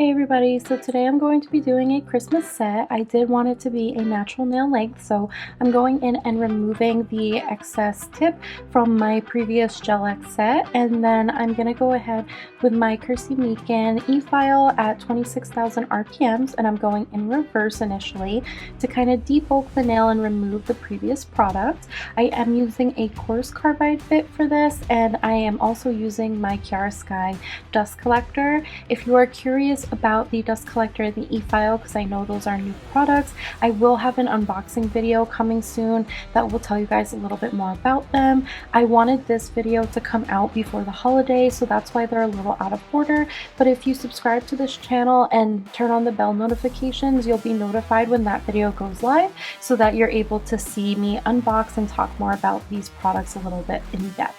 Hey everybody, so today I'm going to be doing a Christmas set. I did want it to be a natural nail length, so I'm going in and removing the excess tip from my previous Gel X set, and then I'm going to go ahead with my Kirsty Meakin e-file at 26,000 RPMs, and I'm going in reverse initially to kind of debulk the nail and remove the previous product. I am using a coarse carbide bit for this, and I am also using my Chiarosky dust collector. If you are curious about the dust collector and the e-file, because I know those are new products, I will have an unboxing video coming soon that will tell you guys a little bit more about them. I wanted this video to come out before the holiday, so that's why they're a little out of order, but if you subscribe to this channel and turn on the bell notifications, you'll be notified when that video goes live so that you're able to see me unbox and talk more about these products a little bit in depth.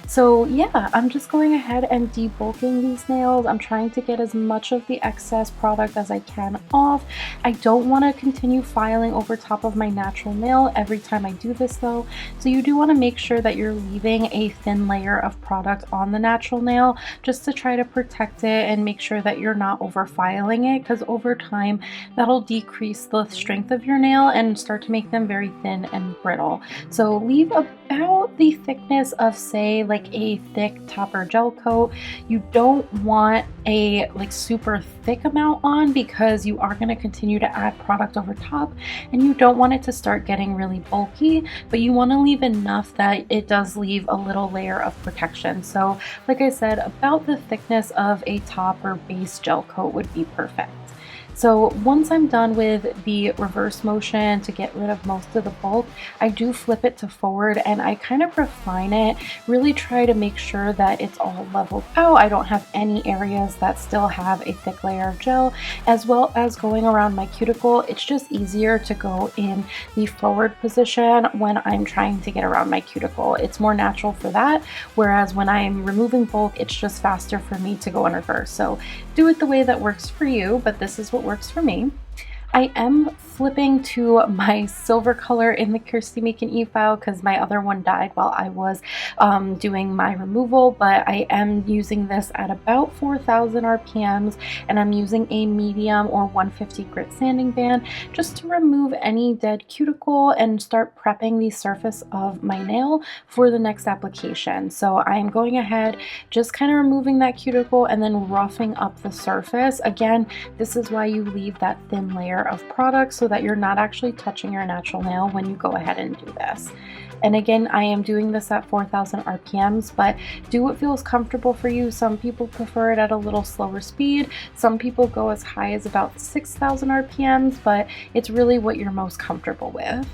So yeah, I'm just going ahead and debulking these nails. I'm trying to get as much of the excess product as I can off. I don't want to continue filing over top of my natural nail every time I do this though, so you do want to make sure that you're leaving a thin layer of product on the natural nail just to try to protect it and make sure that you're not over filing it, because over time that'll decrease the strength of your nail and start to make them very thin and brittle. So leave about the thickness of, say, like a thick topper gel coat. You don't want a super thick amount on because you are going to continue to add product over top, and you don't want it to start getting really bulky, but you want to leave enough that it does leave a little layer of protection. So like I said, about the thickness of a top or base gel coat would be perfect. So once I'm done with the reverse motion to get rid of most of the bulk, I do flip it to forward and I kind of refine it, really try to make sure that it's all leveled out. I don't have any areas that still have a thick layer of gel, as well as going around my cuticle. It's just easier to go in the forward position when I'm trying to get around my cuticle. It's more natural for that, whereas when I'm removing bulk, it's just faster for me to go in reverse. So do it the way that works for you, but this is what works for me. I am flipping to my silver color in the Kirsty Meakin e-file because my other one died while I was doing my removal, but I am using this at about 4,000 RPMs, and I'm using a medium or 150 grit sanding band just to remove any dead cuticle and start prepping the surface of my nail for the next application. So I'm going ahead, just kind of removing that cuticle and then roughing up the surface. Again, this is why you leave that thin layer of product so that you're not actually touching your natural nail when you go ahead and do this. And again, I am doing this at 4,000 RPMs, but do what feels comfortable for you. Some people prefer it at a little slower speed. Some people go as high as about 6,000 RPMs, but it's really what you're most comfortable with.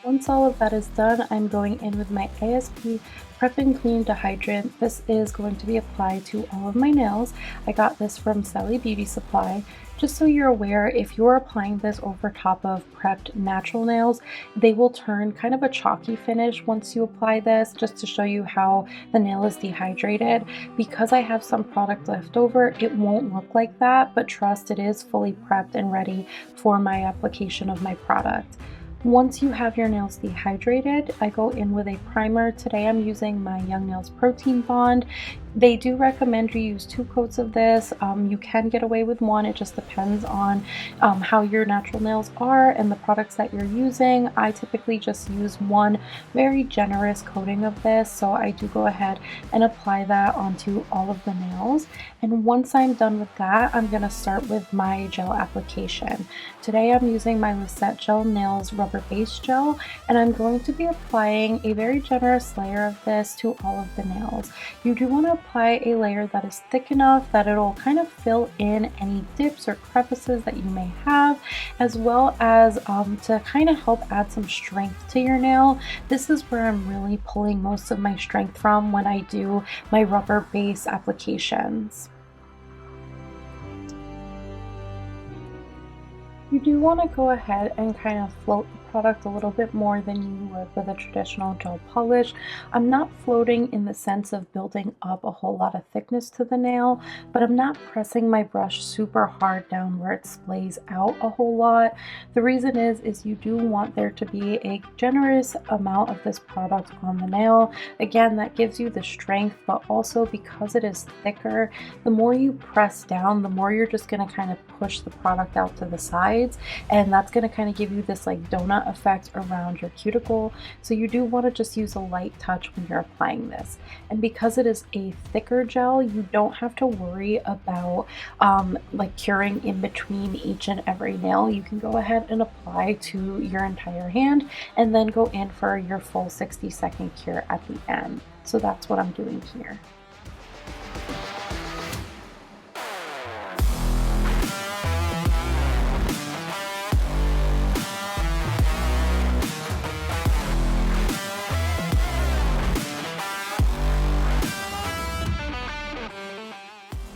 Once all of that is done, I'm going in with my ASP Prep and Clean Dehydrant. This is going to be applied to all of my nails. I got this from Sally Beauty Supply. Just so you're aware, if you're applying this over top of prepped natural nails, they will turn kind of a chalky finish once you apply this, just to show you how the nail is dehydrated. Because I have some product left over, it won't look like that, but trust, it is fully prepped and ready for my application of my product. Once you have your nails dehydrated, I go in with a primer. Today I'm using my Young Nails Protein Bond. They do recommend you use 2 coats of this. You can get away with 1. It just depends on how your natural nails are and the products that you're using. I typically just use 1 very generous coating of this, so I do go ahead and apply that onto all of the nails. And once I'm done with that, I'm going to start with my gel application. Today I'm using my Lisette Gel Nails Rubber Base Gel, and I'm going to be applying a very generous layer of this to all of the nails. You do want to apply a layer that is thick enough that it'll kind of fill in any dips or crevices that you may have, as well as to kind of help add some strength to your nail. This is where I'm really pulling most of my strength from when I do my rubber base applications. You do want to go ahead and kind of float the product a little bit more than you would with a traditional gel polish. I'm not floating in the sense of building up a whole lot of thickness to the nail, but I'm not pressing my brush super hard down where it splays out a whole lot. The reason is you do want there to be a generous amount of this product on the nail. Again, that gives you the strength, but also because it is thicker, the more you press down, the more you're just going to kind of push the product out to the sides, and that's going to kind of give you this like donut effect around your cuticle. So you do want to just use a light touch when you're applying this. And because it is a thicker gel, you don't have to worry about like curing in between each and every nail. You can go ahead and apply to your entire hand and then go in for your full 60-second cure at the end. So that's what I'm doing here.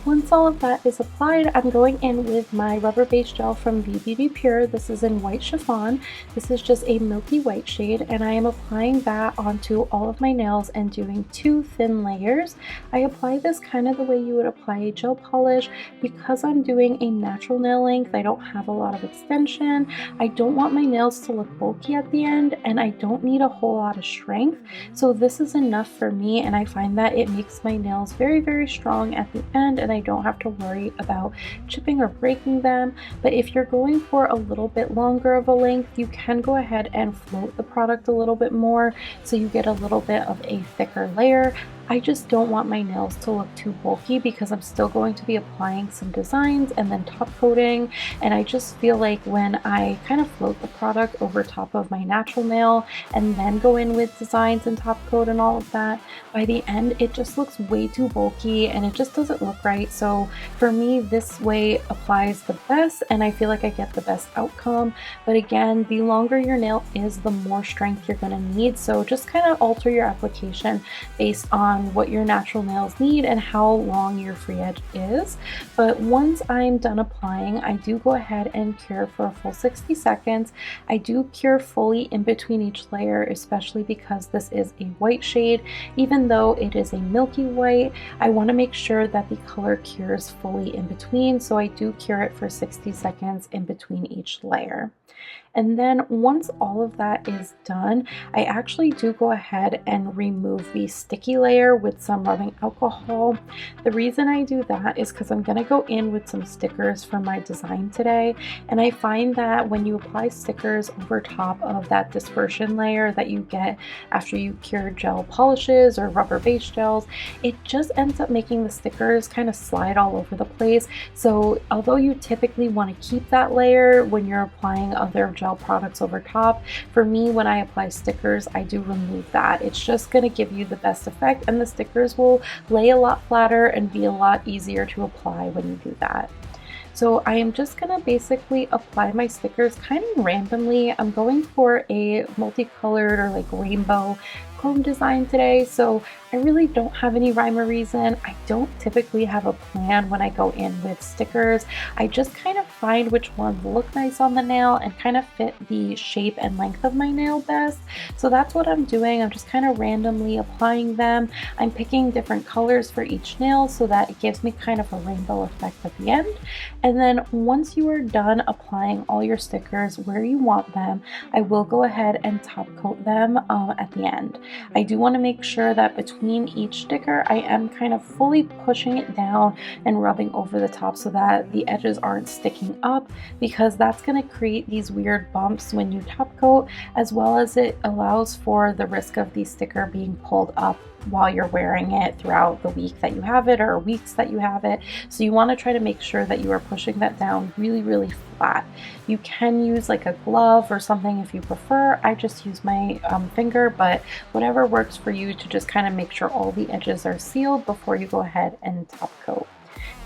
Once all of that is applied, I'm going in with my rubber base gel from Beauty Pure. This is in white chiffon. This is just a milky white shade, and I am applying that onto all of my nails and doing 2 thin layers. I apply this kind of the way you would apply a gel polish. Because I'm doing a natural nail length, I don't have a lot of extension. I don't want my nails to look bulky at the end, and I don't need a whole lot of strength. So this is enough for me, and I find that it makes my nails very, very strong at the end, and I don't have to worry about chipping or breaking them. But if you're going for a little bit longer of a length, you can go ahead and float the product a little bit more so you get a little bit of a thicker layer. I just don't want my nails to look too bulky because I'm still going to be applying some designs and then top coating, and I just feel like when I kind of float the product over top of my natural nail and then go in with designs and top coat and all of that, by the end it just looks way too bulky and it just doesn't look right. So for me, this way applies the best and I feel like I get the best outcome. But again, the longer your nail is, the more strength you're going to need, so just kind of alter your application based on what your natural nails need and how long your free edge is. But once I'm done applying, I do go ahead and cure for a full 60 seconds. I do cure fully in between each layer, especially because this is a white shade. Even though it is a milky white, I want to make sure that the color cures fully in between, so I do cure it for 60 seconds in between each layer. And then once all of that is done, I actually do go ahead and remove the sticky layer with some rubbing alcohol. The reason I do that is because I'm going to go in with some stickers for my design today, and I find that when you apply stickers over top of that dispersion layer that you get after you cure gel polishes or rubber base gels, it just ends up making the stickers kind of slide all over the place. So although you typically want to keep that layer when you're applying other gel products over top, for me, when I apply stickers, I do remove that. It's just going to give you the best effect, and the stickers will lay a lot flatter and be a lot easier to apply when you do that. So I am just going to basically apply my stickers kind of randomly. I'm going for a multicolored or like rainbow chrome design today, so I really don't have any rhyme or reason. I don't typically have a plan when I go in with stickers. I just kind of find which ones look nice on the nail and kind of fit the shape and length of my nail best. So that's what I'm doing. I'm just kind of randomly applying them. I'm picking different colors for each nail so that it gives me kind of a rainbow effect at the end. And then once you are done applying all your stickers where you want them, I will go ahead and top coat them at the end. I do want to make sure that between each sticker, I am kind of fully pushing it down and rubbing over the top so that the edges aren't sticking up, because that's going to create these weird bumps when you top coat, as well as it allows for the risk of the sticker being pulled up while you're wearing it throughout the week that you have it or weeks that you have it. So you want to try to make sure that you are pushing that down really, really flat. You can use like a glove or something if you prefer. I just use my finger, but whatever works for you to just kind of make sure all the edges are sealed before you go ahead and top coat.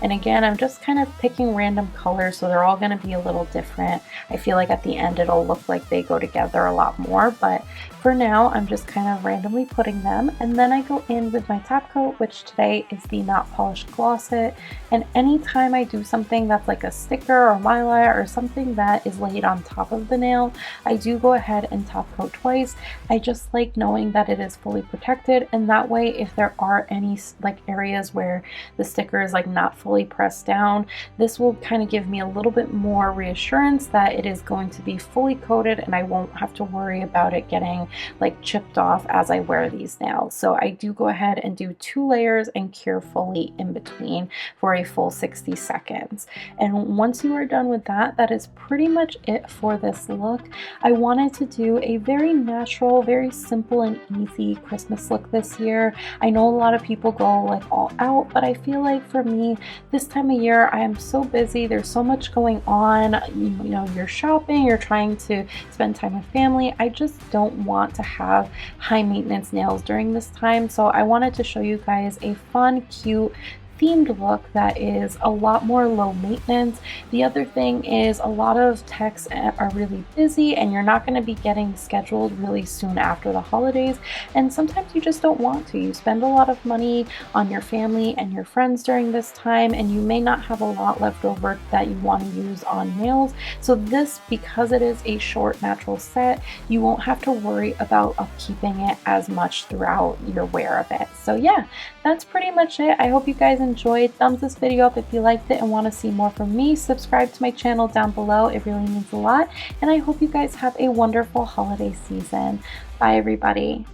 And again, I'm just kind of picking random colors, so they're all going to be a little different. I feel like at the end it'll look like they go together a lot more, but For now, I'm just kind of randomly putting them, and then I go in with my top coat, which today is the Not Polished Gloss It. And anytime I do something that's like a sticker or mylar or something that is laid on top of the nail, I do go ahead and top coat twice. I just like knowing that it is fully protected, and that way if there are any like areas where the sticker is like not fully pressed down, this will kind of give me a little bit more reassurance that it is going to be fully coated and I won't have to worry about it getting like chipped off as I wear these nails. So I do go ahead and do 2 layers and cure fully in between for a full 60 seconds. And once you are done with that, that is pretty much it for this look. I wanted to do a very natural, very simple and easy Christmas look this year. I know a lot of people go like all out, but I feel like for me, this time of year, I am so busy. There's so much going on. You know, you're shopping, you're trying to spend time with family. I just don't want to have high maintenance nails during this time. So I wanted to show you guys a fun, cute, themed look that is a lot more low maintenance. The other thing is a lot of techs are really busy and you're not going to be getting scheduled really soon after the holidays, and sometimes you just don't want to. You spend a lot of money on your family and your friends during this time, and you may not have a lot left over that you want to use on nails. So this, because it is a short natural set, you won't have to worry about upkeeping it as much throughout your wear of it. So yeah, that's pretty much it. I hope you guys enjoyed. Thumbs this video up if you liked it and want to see more from me. Subscribe to my channel down below. It really means a lot. And I hope you guys have a wonderful holiday season. Bye everybody.